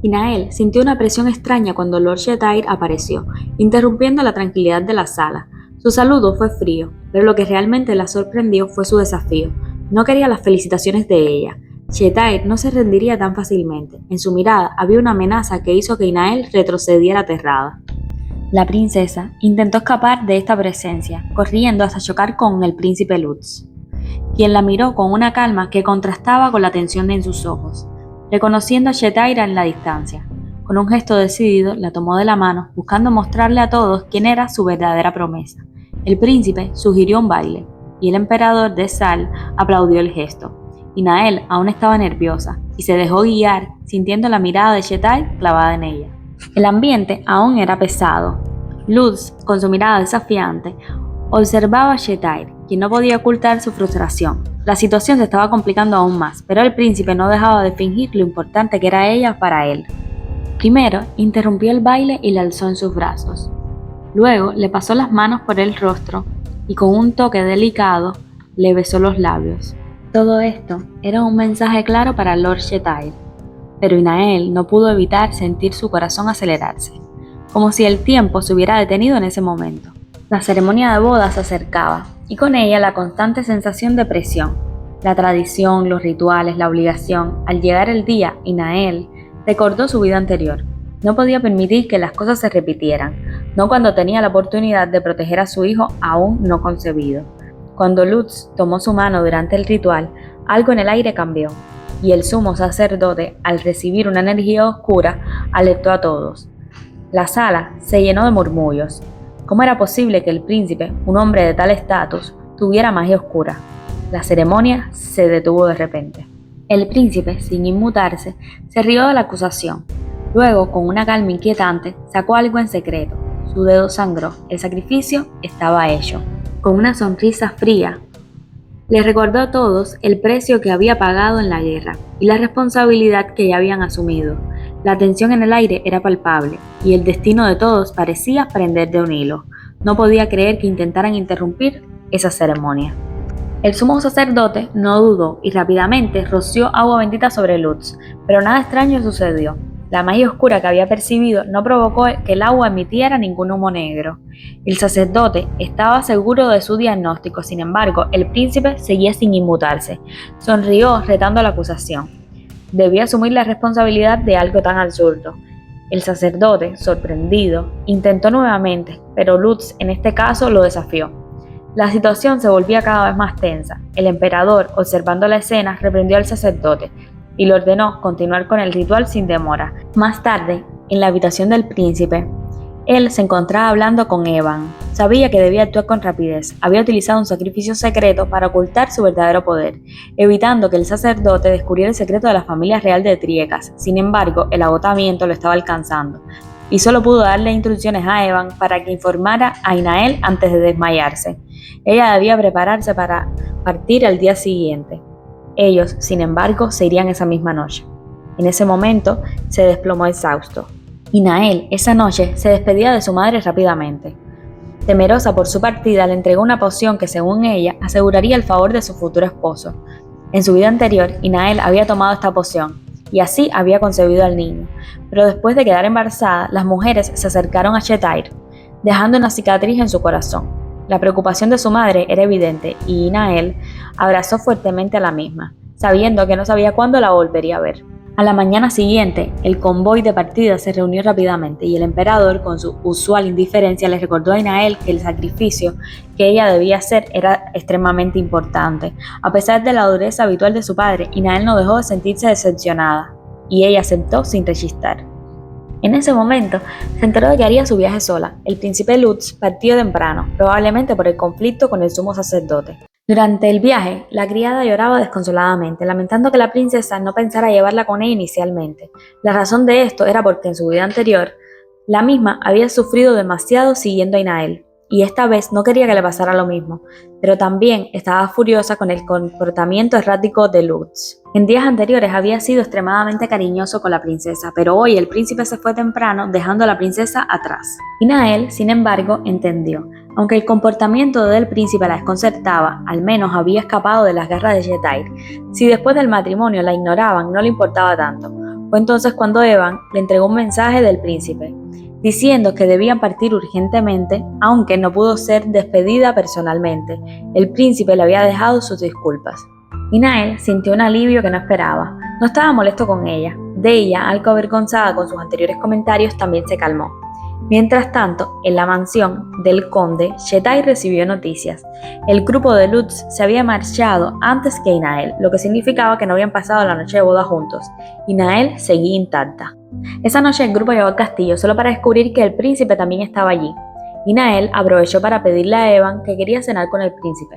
Inael sintió una presión extraña cuando Lord Shetair apareció, interrumpiendo la tranquilidad de la sala. Su saludo fue frío, pero lo que realmente la sorprendió fue su desafío. No quería las felicitaciones de ella. Shetair no se rendiría tan fácilmente. En su mirada había una amenaza que hizo que Inael retrocediera aterrada. La princesa intentó escapar de esta presencia, corriendo hasta chocar con el príncipe Lutz, quien la miró con una calma que contrastaba con la tensión en sus ojos. Reconociendo a Shetair en la distancia, con un gesto decidido la tomó de la mano, buscando mostrarle a todos quién era su verdadera promesa. El príncipe sugirió un baile, y el emperador de Sal aplaudió el gesto. Inael aún estaba nerviosa, y se dejó guiar, sintiendo la mirada de Shetair clavada en ella. El ambiente aún era pesado. Lutz, con su mirada desafiante, observaba a Shetair, quien no podía ocultar su frustración. La situación se estaba complicando aún más, pero el príncipe no dejaba de fingir lo importante que era ella para él. Primero, interrumpió el baile y la alzó en sus brazos. Luego, le pasó las manos por el rostro y con un toque delicado, le besó los labios. Todo esto era un mensaje claro para Lord Shetair, pero Inael no pudo evitar sentir su corazón acelerarse, como si el tiempo se hubiera detenido en ese momento. La ceremonia de boda se acercaba, y con ella la constante sensación de presión. La tradición, los rituales, la obligación. Al llegar el día, Inael recordó su vida anterior. No podía permitir que las cosas se repitieran, no cuando tenía la oportunidad de proteger a su hijo aún no concebido. Cuando Lutz tomó su mano durante el ritual, algo en el aire cambió, y el sumo sacerdote, al recibir una energía oscura, alertó a todos. La sala se llenó de murmullos. ¿Cómo era posible que el príncipe, un hombre de tal estatus, tuviera magia oscura? La ceremonia se detuvo de repente. El príncipe, sin inmutarse, se rió de la acusación. Luego, con una calma inquietante, sacó algo en secreto. Su dedo sangró. El sacrificio estaba hecho. Con una sonrisa fría, le recordó a todos el precio que había pagado en la guerra y la responsabilidad que ya habían asumido. La tensión en el aire era palpable, y el destino de todos parecía prender de un hilo. No podía creer que intentaran interrumpir esa ceremonia. El sumo sacerdote no dudó y rápidamente roció agua bendita sobre Lutz, pero nada extraño sucedió. La magia oscura que había percibido no provocó que el agua emitiera ningún humo negro. El sacerdote estaba seguro de su diagnóstico, sin embargo, el príncipe seguía sin inmutarse. Sonrió retando la acusación. Debía asumir la responsabilidad de algo tan absurdo. El sacerdote, sorprendido, intentó nuevamente, pero Lutz en este caso lo desafió. La situación se volvía cada vez más tensa. El emperador, observando la escena, reprendió al sacerdote y le ordenó continuar con el ritual sin demora. Más tarde, en la habitación del príncipe, él se encontraba hablando con Evan. Sabía que debía actuar con rapidez. Había utilizado un sacrificio secreto para ocultar su verdadero poder, evitando que el sacerdote descubriera el secreto de la familia real de Triegas. Sin embargo, el agotamiento lo estaba alcanzando, y solo pudo darle instrucciones a Evan para que informara a Inael antes de desmayarse. Ella debía prepararse para partir al día siguiente. Ellos, sin embargo, se irían esa misma noche. En ese momento, se desplomó exhausto. Inael, esa noche, se despedía de su madre rápidamente. Temerosa por su partida, le entregó una poción que, según ella, aseguraría el favor de su futuro esposo. En su vida anterior, Inael había tomado esta poción, y así había concebido al niño. Pero después de quedar embarazada, las mujeres se acercaron a Shetair, dejando una cicatriz en su corazón. La preocupación de su madre era evidente, y Inael abrazó fuertemente a la misma, sabiendo que no sabía cuándo la volvería a ver. A la mañana siguiente, el convoy de partida se reunió rápidamente y el emperador, con su usual indiferencia, le recordó a Inael que el sacrificio que ella debía hacer era extremadamente importante. A pesar de la dureza habitual de su padre, Inael no dejó de sentirse decepcionada, y ella aceptó sin rechistar. En ese momento, se enteró de que haría su viaje sola. El príncipe Lutz partió temprano, probablemente por el conflicto con el sumo sacerdote. Durante el viaje, la criada lloraba desconsoladamente, lamentando que la princesa no pensara llevarla con ella inicialmente. La razón de esto era porque en su vida anterior, la misma había sufrido demasiado siguiendo a Inael, y esta vez no quería que le pasara lo mismo, pero también estaba furiosa con el comportamiento errático de Lutz. En días anteriores había sido extremadamente cariñoso con la princesa, pero hoy el príncipe se fue temprano, dejando a la princesa atrás. Inael, sin embargo, entendió. Aunque el comportamiento del príncipe la desconcertaba, al menos había escapado de las garras de Shetair. Si después del matrimonio la ignoraban, no le importaba tanto. Fue entonces cuando Evan le entregó un mensaje del príncipe, diciendo que debían partir urgentemente, aunque no pudo ser despedida personalmente. El príncipe le había dejado sus disculpas. Y Nael sintió un alivio que no esperaba. No estaba molesto con ella. Deya, algo avergonzada con sus anteriores comentarios, también se calmó. Mientras tanto, en la mansión del conde, Shetai recibió noticias. El grupo de Lutz se había marchado antes que Inael, lo que significaba que no habían pasado la noche de boda juntos. Inael seguía intacta. Esa noche el grupo llegó al castillo solo para descubrir que el príncipe también estaba allí. Inael aprovechó para pedirle a Evan que quería cenar con el príncipe,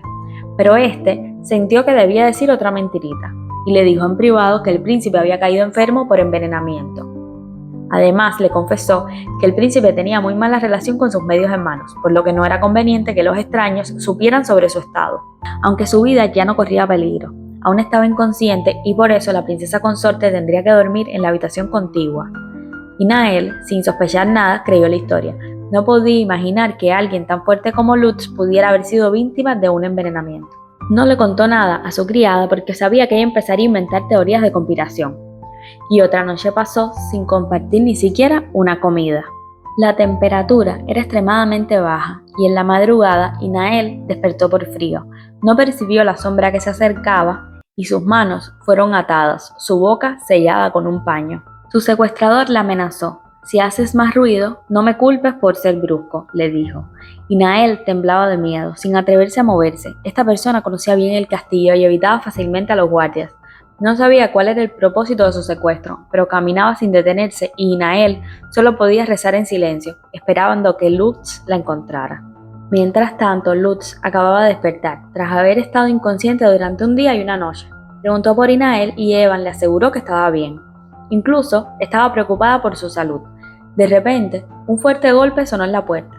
pero este sintió que debía decir otra mentirita y le dijo en privado que el príncipe había caído enfermo por envenenamiento. Además, le confesó que el príncipe tenía muy mala relación con sus medios hermanos, por lo que no era conveniente que los extraños supieran sobre su estado, aunque su vida ya no corría peligro. Aún estaba inconsciente y por eso la princesa consorte tendría que dormir en la habitación contigua. Y Nael, sin sospechar nada, creyó la historia. No podía imaginar que alguien tan fuerte como Lutz pudiera haber sido víctima de un envenenamiento. No le contó nada a su criada porque sabía que ella empezaría a inventar teorías de conspiración. Y otra noche pasó sin compartir ni siquiera una comida. La temperatura era extremadamente baja y en la madrugada Inael despertó por frío. No percibió la sombra que se acercaba y sus manos fueron atadas, su boca sellada con un paño. Su secuestrador la amenazó. «Si haces más ruido, no me culpes por ser brusco», le dijo. Inael temblaba de miedo, sin atreverse a moverse. Esta persona conocía bien el castillo y evitaba fácilmente a los guardias. No sabía cuál era el propósito de su secuestro, pero caminaba sin detenerse y Inael solo podía rezar en silencio, esperando que Lutz la encontrara. Mientras tanto, Lutz acababa de despertar, tras haber estado inconsciente durante un día y una noche. Preguntó por Inael y Evan le aseguró que estaba bien. Incluso estaba preocupada por su salud. De repente, un fuerte golpe sonó en la puerta.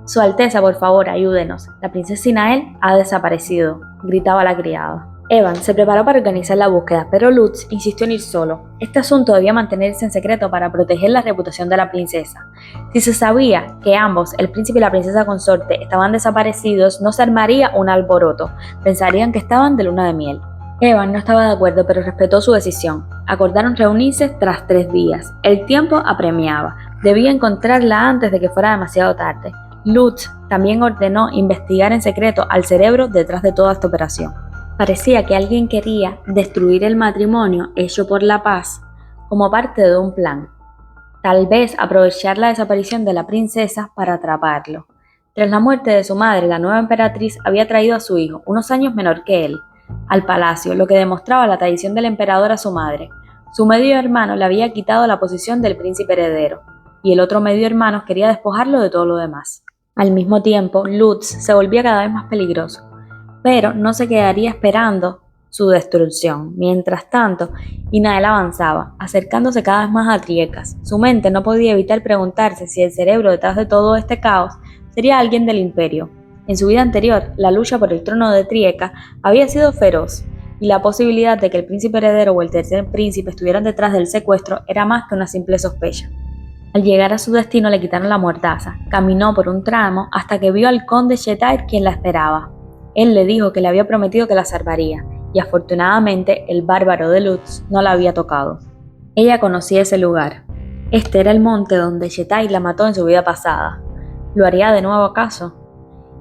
«Su Alteza, por favor, ayúdenos. La princesa Inael ha desaparecido», gritaba la criada. Evan se preparó para organizar la búsqueda, pero Lutz insistió en ir solo. Este asunto debía mantenerse en secreto para proteger la reputación de la princesa. Si se sabía que ambos, el príncipe y la princesa consorte, estaban desaparecidos, no se armaría un alboroto. Pensarían que estaban de luna de miel. Evan no estaba de acuerdo, pero respetó su decisión. Acordaron reunirse tras 3 días. El tiempo apremiaba. Debía encontrarla antes de que fuera demasiado tarde. Lutz también ordenó investigar en secreto al cerebro detrás de toda esta operación. Parecía que alguien quería destruir el matrimonio hecho por la paz como parte de un plan. Tal vez aprovechar la desaparición de la princesa para atraparlo. Tras la muerte de su madre, la nueva emperatriz había traído a su hijo, unos años menor que él, al palacio, lo que demostraba la traición del emperador a su madre. Su medio hermano le había quitado la posición del príncipe heredero, y el otro medio hermano quería despojarlo de todo lo demás. Al mismo tiempo, Lutz se volvía cada vez más peligroso, pero no se quedaría esperando su destrucción. Mientras tanto, Inael avanzaba, acercándose cada vez más a Triecas. Su mente no podía evitar preguntarse si el cerebro detrás de todo este caos sería alguien del imperio. En su vida anterior, la lucha por el trono de Trieca había sido feroz, y la posibilidad de que el príncipe heredero o el tercer príncipe estuvieran detrás del secuestro era más que una simple sospecha. Al llegar a su destino le quitaron la mordaza. Caminó por un tramo hasta que vio al conde Shetai, quien la esperaba. Él le dijo que le había prometido que la salvaría, y afortunadamente el bárbaro de Lutz no la había tocado. Ella conocía ese lugar. Este era el monte donde Shetai la mató en su vida pasada. ¿Lo haría de nuevo acaso?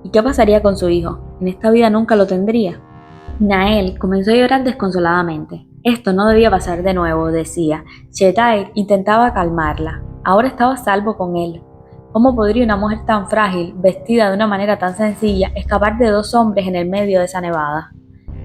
¿Y qué pasaría con su hijo? ¿En esta vida nunca lo tendría? Nael comenzó a llorar desconsoladamente. Esto no debía pasar de nuevo, decía. Shetai intentaba calmarla. Ahora estaba a salvo con él. ¿Cómo podría una mujer tan frágil, vestida de una manera tan sencilla, escapar de 2 hombres en el medio de esa nevada?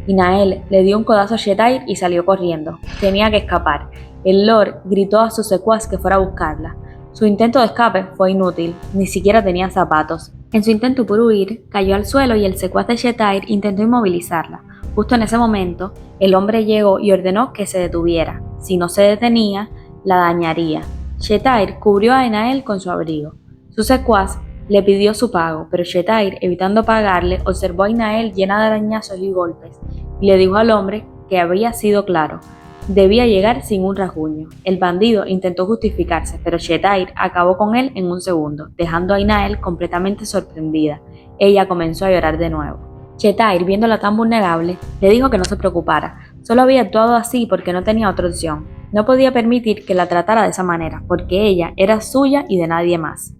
Y Nael le dio un codazo a Shetai y salió corriendo. Tenía que escapar. El lord gritó a su secuaz que fuera a buscarla. Su intento de escape fue inútil, ni siquiera tenía zapatos. En su intento por huir, cayó al suelo y el secuaz de Shetai intentó inmovilizarla. Justo en ese momento, el hombre llegó y ordenó que se detuviera. Si no se detenía, la dañaría. Shetai cubrió a Nael con su abrigo. Su secuaz le pidió su pago, pero Shetai, evitando pagarle, observó a Nael llena de arañazos y golpes, y le dijo al hombre que había sido claro. Debía llegar sin un rasguño. El bandido intentó justificarse, pero Shetai acabó con él en un segundo, dejando a Nael completamente sorprendida. Ella comenzó a llorar de nuevo. Shetai, viéndola tan vulnerable, le dijo que no se preocupara. Solo había actuado así porque no tenía otra opción. No podía permitir que la tratara de esa manera, porque ella era suya y de nadie más.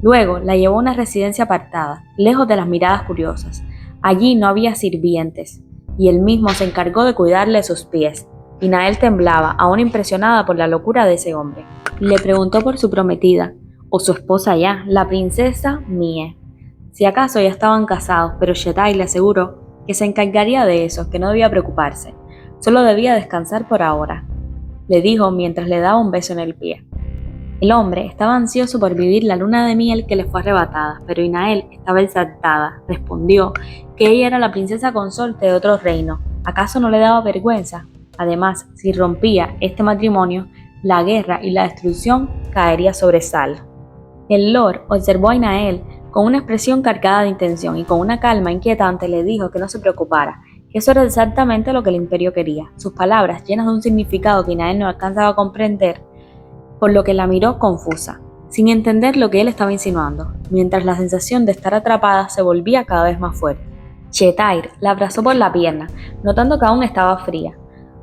Luego la llevó a una residencia apartada, lejos de las miradas curiosas. Allí no había sirvientes, y él mismo se encargó de cuidarle sus pies. Y Nael temblaba, aún impresionada por la locura de ese hombre. Le preguntó por su prometida, o su esposa ya, la princesa Mie. Si acaso ya estaban casados, pero Shetai le aseguró que se encargaría de eso, que no debía preocuparse. Solo debía descansar por ahora, le dijo mientras le daba un beso en el pie. El hombre estaba ansioso por vivir la luna de miel que le fue arrebatada, pero Inael estaba exaltada. Respondió que ella era la princesa consorte de otro reino. ¿Acaso no le daba vergüenza? Además, si rompía este matrimonio, la guerra y la destrucción caería sobre Sal. El lord observó a Inael con una expresión cargada de intención y con una calma inquietante le dijo que no se preocupara, que eso era exactamente lo que el imperio quería. Sus palabras, llenas de un significado que Inael no alcanzaba a comprender, por lo que la miró confusa, sin entender lo que él estaba insinuando, mientras la sensación de estar atrapada se volvía cada vez más fuerte. Chetair la abrazó por la pierna, notando que aún estaba fría.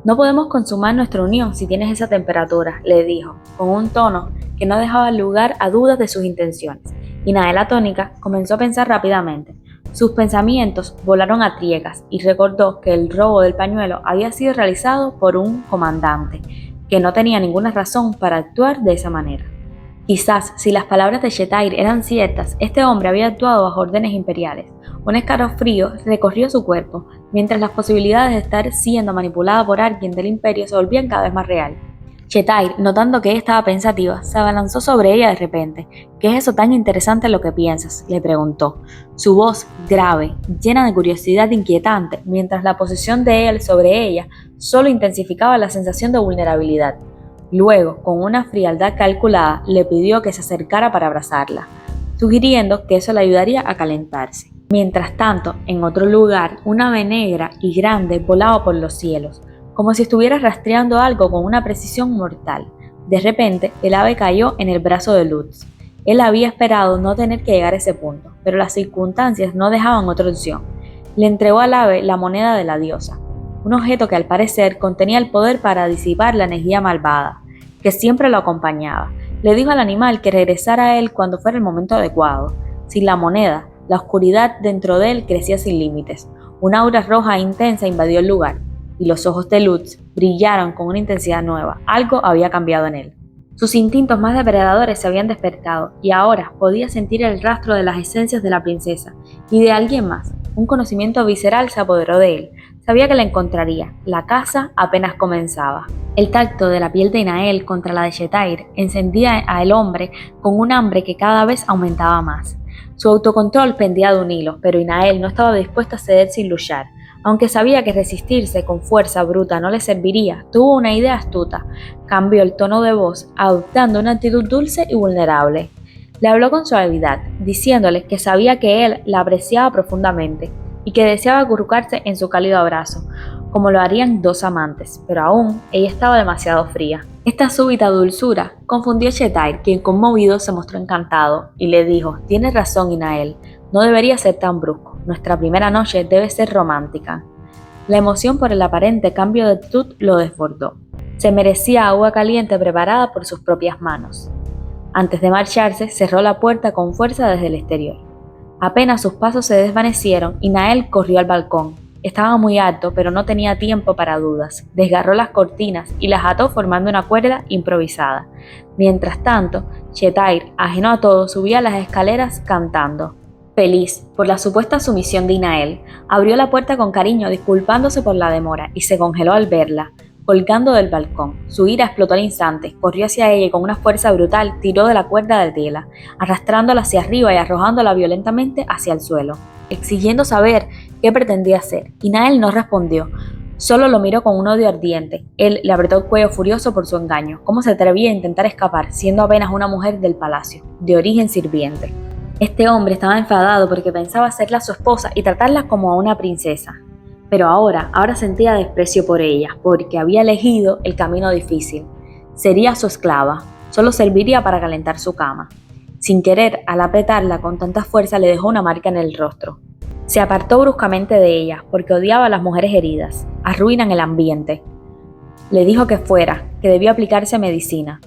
No podemos consumar nuestra unión si tienes esa temperatura, le dijo, con un tono que no dejaba lugar a dudas de sus intenciones. Y Nael, atónica, comenzó a pensar rápidamente. Sus pensamientos volaron a triegas y recordó que el robo del pañuelo había sido realizado por un comandante, que no tenía ninguna razón para actuar de esa manera. Quizás, si las palabras de Chetair eran ciertas, este hombre había actuado bajo órdenes imperiales. Un escalofrío recorrió su cuerpo, mientras las posibilidades de estar siendo manipulada por alguien del imperio se volvían cada vez más reales. Chetair, notando que ella estaba pensativa, se abalanzó sobre ella de repente. ¿Qué es eso tan interesante en lo que piensas?, le preguntó. Su voz, grave, llena de curiosidad inquietante, mientras la posesión de él sobre ella solo intensificaba la sensación de vulnerabilidad. Luego, con una frialdad calculada, le pidió que se acercara para abrazarla, sugiriendo que eso le ayudaría a calentarse. Mientras tanto, en otro lugar, una ave negra y grande volaba por los cielos, como si estuviera rastreando algo con una precisión mortal. De repente, el ave cayó en el brazo de Lutz. Él había esperado no tener que llegar a ese punto, pero las circunstancias no dejaban otra opción. Le entregó al ave la moneda de la diosa, un objeto que al parecer contenía el poder para disipar la energía malvada, que siempre lo acompañaba. Le dijo al animal que regresara a él cuando fuera el momento adecuado. Sin la moneda, la oscuridad dentro de él crecía sin límites. Una aura roja e intensa invadió el lugar, y los ojos de Lutz brillaron con una intensidad nueva. Algo había cambiado en él. Sus instintos más depredadores se habían despertado, y ahora podía sentir el rastro de las esencias de la princesa y de alguien más. Un conocimiento visceral se apoderó de él. Sabía que la encontraría. La caza apenas comenzaba. El tacto de la piel de Inael contra la de Chetair encendía al hombre con un hambre que cada vez aumentaba más. Su autocontrol pendía de un hilo, pero Inael no estaba dispuesta a ceder sin luchar. Aunque sabía que resistirse con fuerza bruta no le serviría, tuvo una idea astuta. Cambió el tono de voz, adoptando una actitud dulce y vulnerable. Le habló con suavidad, diciéndole que sabía que él la apreciaba profundamente y que deseaba acurrucarse en su cálido abrazo, como lo harían dos amantes, pero aún ella estaba demasiado fría. Esta súbita dulzura confundió a Chetair, quien conmovido se mostró encantado, y le dijo: «Tienes razón, Inael, no debería ser tan brusco. Nuestra primera noche debe ser romántica». La emoción por el aparente cambio de actitud lo desbordó. Se merecía agua caliente preparada por sus propias manos. Antes de marcharse, cerró la puerta con fuerza desde el exterior. Apenas sus pasos se desvanecieron, Inael corrió al balcón. Estaba muy alto, pero no tenía tiempo para dudas. Desgarró las cortinas y las ató formando una cuerda improvisada. Mientras tanto, Chetair, ajeno a todo, subía las escaleras cantando. Feliz por la supuesta sumisión de Inael, abrió la puerta con cariño disculpándose por la demora y se congeló al verla, colgando del balcón. Su ira explotó al instante, corrió hacia ella y con una fuerza brutal tiró de la cuerda de tela, arrastrándola hacia arriba y arrojándola violentamente hacia el suelo, exigiendo saber qué pretendía hacer. Inael no respondió, solo lo miró con un odio ardiente. Él le apretó el cuello furioso por su engaño. ¿Cómo se atrevía a intentar escapar, siendo apenas una mujer del palacio, de origen sirviente? Este hombre estaba enfadado porque pensaba hacerla su esposa y tratarla como a una princesa. Pero ahora sentía desprecio por ella, porque había elegido el camino difícil. Sería su esclava, solo serviría para calentar su cama. Sin querer, al apretarla con tanta fuerza le dejó una marca en el rostro. Se apartó bruscamente de ella, porque odiaba a las mujeres heridas. Arruinan el ambiente. Le dijo que fuera, que debía aplicarse medicina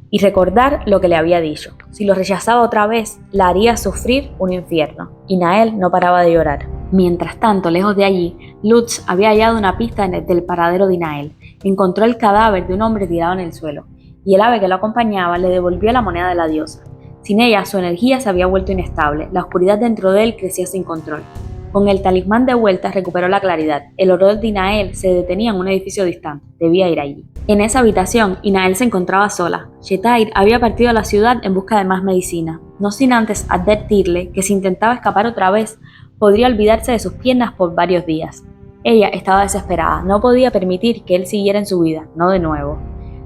y recordar lo que le había dicho. Si lo rechazaba otra vez, la haría sufrir un infierno. Y Nael no paraba de llorar. Mientras tanto, lejos de allí, Lutz había hallado una pista del paradero de Nael. Encontró el cadáver de un hombre tirado en el suelo, y el ave que lo acompañaba le devolvió la moneda de la diosa. Sin ella, su energía se había vuelto inestable, la oscuridad dentro de él crecía sin control. Con el talismán de vuelta recuperó la claridad. El horror de Inael se detenía en un edificio distante. Debía ir allí. En esa habitación, Inael se encontraba sola. Shetair había partido a la ciudad en busca de más medicina, no sin antes advertirle que si intentaba escapar otra vez, podría olvidarse de sus piernas por varios días. Ella estaba desesperada, no podía permitir que él siguiera en su vida, no de nuevo.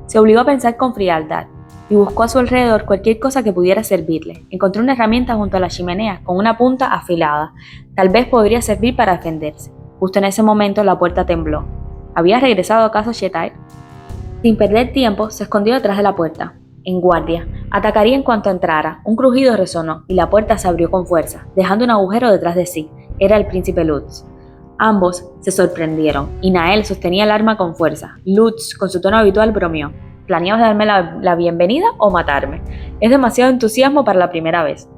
Se obligó a pensar con frialdad y buscó a su alrededor cualquier cosa que pudiera servirle. Encontró una herramienta junto a la chimenea con una punta afilada. Tal vez podría servir para defenderse. Justo en ese momento la puerta tembló. ¿Había regresado acaso Shetair? Sin perder tiempo, se escondió detrás de la puerta, en guardia. Atacaría en cuanto entrara. Un crujido resonó y la puerta se abrió con fuerza, dejando un agujero detrás de sí. Era el príncipe Lutz. Ambos se sorprendieron. Inael sostenía el arma con fuerza. Lutz, con su tono habitual, bromeó. ¿Planeabas darme la bienvenida o matarme? Es demasiado entusiasmo para la primera vez.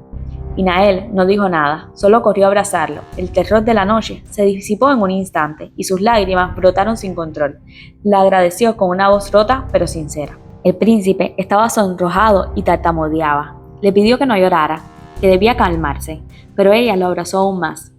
Inael no dijo nada, solo corrió a abrazarlo. El terror de la noche se disipó en un instante y sus lágrimas brotaron sin control. La agradeció con una voz rota pero sincera. El príncipe estaba sonrojado y tartamudeaba. Le pidió que no llorara, que debía calmarse, pero ella lo abrazó aún más,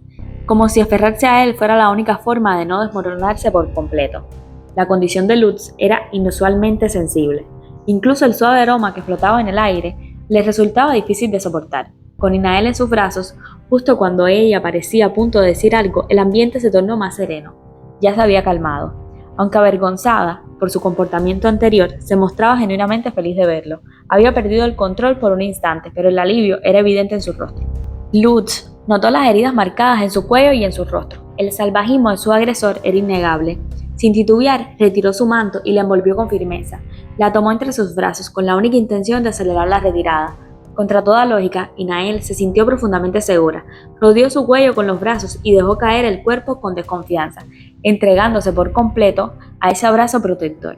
como si aferrarse a él fuera la única forma de no desmoronarse por completo. La condición de Lutz era inusualmente sensible. Incluso el suave aroma que flotaba en el aire le resultaba difícil de soportar. Con Inael en sus brazos, justo cuando ella parecía a punto de decir algo, el ambiente se tornó más sereno. Ya se había calmado. Aunque avergonzada por su comportamiento anterior, se mostraba genuinamente feliz de verlo. Había perdido el control por un instante, pero el alivio era evidente en su rostro. Lutz notó las heridas marcadas en su cuello y en su rostro. El salvajismo de su agresor era innegable. Sin titubear, retiró su manto y la envolvió con firmeza. La tomó entre sus brazos con la única intención de acelerar la retirada. Contra toda lógica, Inael se sintió profundamente segura. Rodeó su cuello con los brazos y dejó caer el cuerpo con desconfianza, entregándose por completo a ese abrazo protector.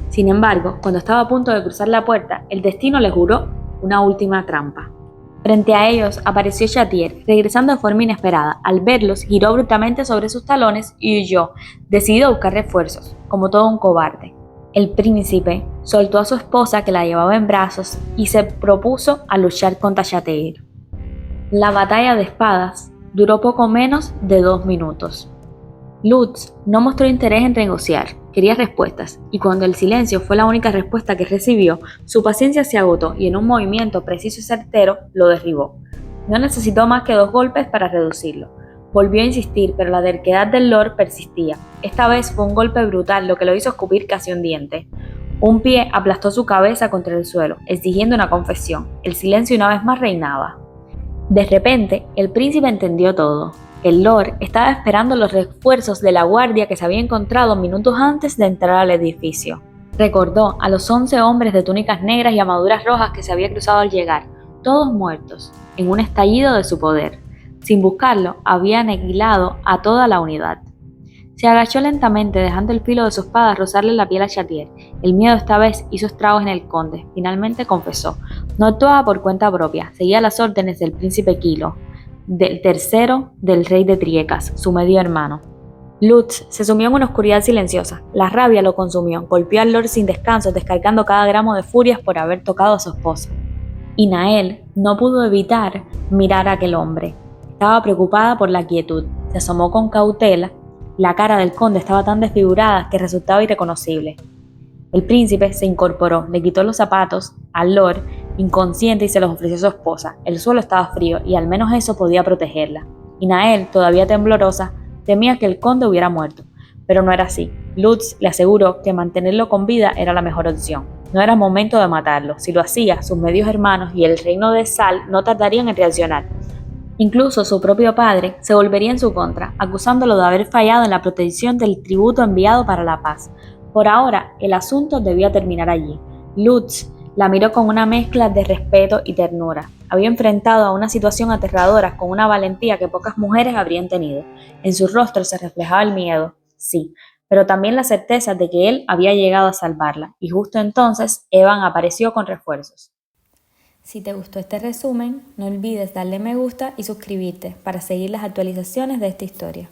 Sin embargo, cuando estaba a punto de cruzar la puerta, el destino le juró una última trampa. Frente a ellos apareció Shatier, regresando de forma inesperada. Al verlos, giró abruptamente sobre sus talones y huyó, decidido a buscar refuerzos, como todo un cobarde. El príncipe soltó a su esposa que la llevaba en brazos y se propuso a luchar contra Shatair. La batalla de espadas duró poco menos de 2 minutos. Lutz no mostró interés en negociar, quería respuestas, y cuando el silencio fue la única respuesta que recibió, su paciencia se agotó y en un movimiento preciso y certero lo derribó. No necesitó más que 2 golpes para reducirlo. Volvió a insistir, pero la terquedad del Lord persistía. Esta vez fue un golpe brutal lo que lo hizo escupir casi un diente. Un pie aplastó su cabeza contra el suelo, exigiendo una confesión. El silencio una vez más reinaba. De repente, el príncipe entendió todo. El Lord estaba esperando los refuerzos de la guardia que se había encontrado minutos antes de entrar al edificio. Recordó a los 11 hombres de túnicas negras y armaduras rojas que se había cruzado al llegar, todos muertos, en un estallido de su poder. Sin buscarlo, había aniquilado a toda la unidad. Se agachó lentamente, dejando el filo de su espada rozarle la piel a Shatier. El miedo esta vez hizo estragos en el conde. Finalmente confesó. No actuaba por cuenta propia, seguía las órdenes del príncipe Kilo, del tercero del rey de Triecas, su medio hermano. Lutz se sumió en una oscuridad silenciosa. La rabia lo consumió. Golpeó al Lord sin descanso, descargando cada gramo de furias por haber tocado a su esposa. Inael no pudo evitar mirar a aquel hombre. Estaba preocupada por la quietud. Se asomó con cautela. La cara del conde estaba tan desfigurada que resultaba irreconocible. El príncipe se incorporó, le quitó los zapatos al Lord, inconsciente, y se los ofreció a su esposa. El suelo estaba frío y al menos eso podía protegerla. Inael, todavía temblorosa, temía que el conde hubiera muerto, pero no era así. Lutz le aseguró que mantenerlo con vida era la mejor opción. No era momento de matarlo. Si lo hacía, sus medios hermanos y el reino de Sal no tardarían en reaccionar. Incluso su propio padre se volvería en su contra, acusándolo de haber fallado en la protección del tributo enviado para la paz. Por ahora, el asunto debía terminar allí. Lutz la miró con una mezcla de respeto y ternura. Había enfrentado a una situación aterradora con una valentía que pocas mujeres habrían tenido. En su rostro se reflejaba el miedo, sí, pero también la certeza de que él había llegado a salvarla, y justo entonces Evan apareció con refuerzos. Si te gustó este resumen, no olvides darle me gusta y suscribirte para seguir las actualizaciones de esta historia.